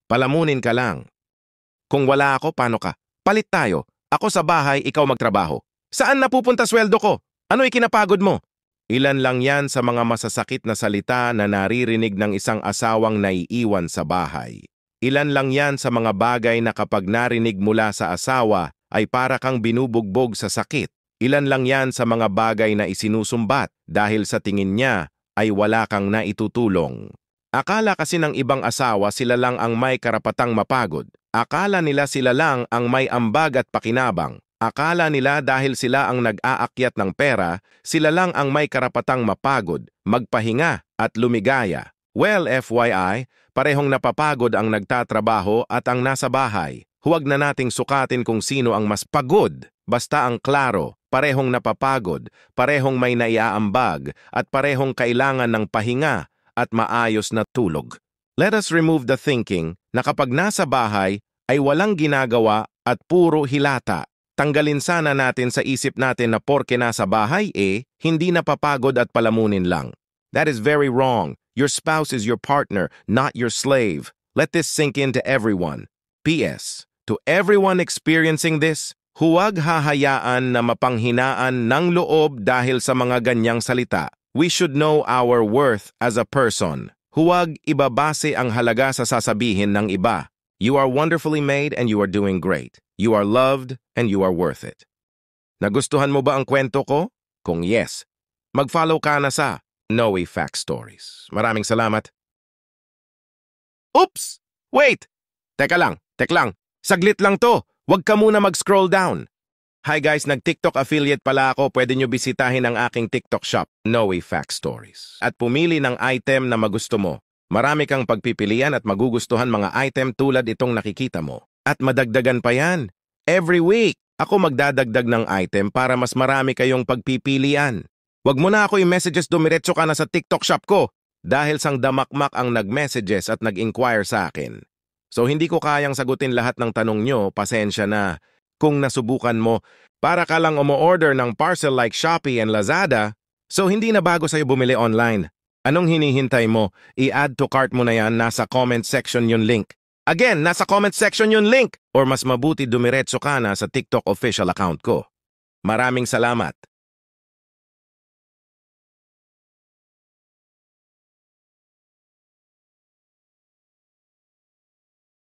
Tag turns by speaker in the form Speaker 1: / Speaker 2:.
Speaker 1: Palamunin ka lang. Kung wala ako, paano ka? Palit tayo. Ako sa bahay, ikaw magtrabaho. Saan napupunta sweldo ko? Ano ikinapagod mo? Ilan lang yan sa mga masasakit na salita na naririnig ng isang asawang naiiwan sa bahay. Ilan lang yan sa mga bagay na kapag narinig mula sa asawa ay para kang binubugbog sa sakit. Ilan lang yan sa mga bagay na isinusumbat dahil sa tingin niya ay wala kang naitutulong. Akala kasi ng ibang asawa sila lang ang may karapatang mapagod. Akala nila sila lang ang may ambag at pakinabang. Akala nila dahil sila ang nag-aakyat ng pera, sila lang ang may karapatang mapagod, magpahinga at lumigaya. Well, FYI, parehong napapagod ang nagtatrabaho at ang nasa bahay. Huwag na nating sukatin kung sino ang mas pagod. Basta ang klaro, parehong napapagod, parehong may naiaambag, at parehong kailangan ng pahinga at maayos na tulog. Let us remove the thinking na kapag nasa bahay ay walang ginagawa at puro hilata. Tanggalin sana natin sa isip natin na porke nasa bahay hindi napapagod at palamunin lang. That is very wrong. Your spouse is your partner, not your slave. Let this sink into everyone. P.S. To everyone experiencing this, huwag hahayaan na mapanghinaan ng loob dahil sa mga ganyang salita. We should know our worth as a person. Huwag ibabase ang halaga sa sasabihin ng iba. You are wonderfully made and you are doing great. You are loved and you are worth it. Nagustuhan mo ba ang kwento ko? Kung yes, mag-follow ka na sa Noe Fact Stories. Maraming salamat. Oops! Wait! Teka lang. Saglit lang to. Huwag ka muna mag-scroll down. Hi guys, nag-TikTok affiliate pala ako. Pwede nyo bisitahin ang aking TikTok shop, Noe Fact Stories. At pumili ng item na magusto mo. Marami kang pagpipilian at magugustuhan mga item tulad itong nakikita mo. At madagdagan pa yan. Every week, ako magdadagdag ng item para mas marami kayong pagpipilian. Huwag mo na ako i-messages dumiretso ka na sa TikTok shop ko dahil sang damakmak ang nag-messages at nag-inquire sa akin. So hindi ko kayang sagutin lahat ng tanong nyo, pasensya na. Kung nasubukan mo, para ka lang umo-order ng parcel like Shopee and Lazada, so hindi na bago sa'yo bumili online. Anong hinihintay mo? I-add to cart mo na yan, nasa comment section yung link. Again, nasa comment section yung link. Or mas mabuti dumiretso ka na sa TikTok official account ko. Maraming salamat.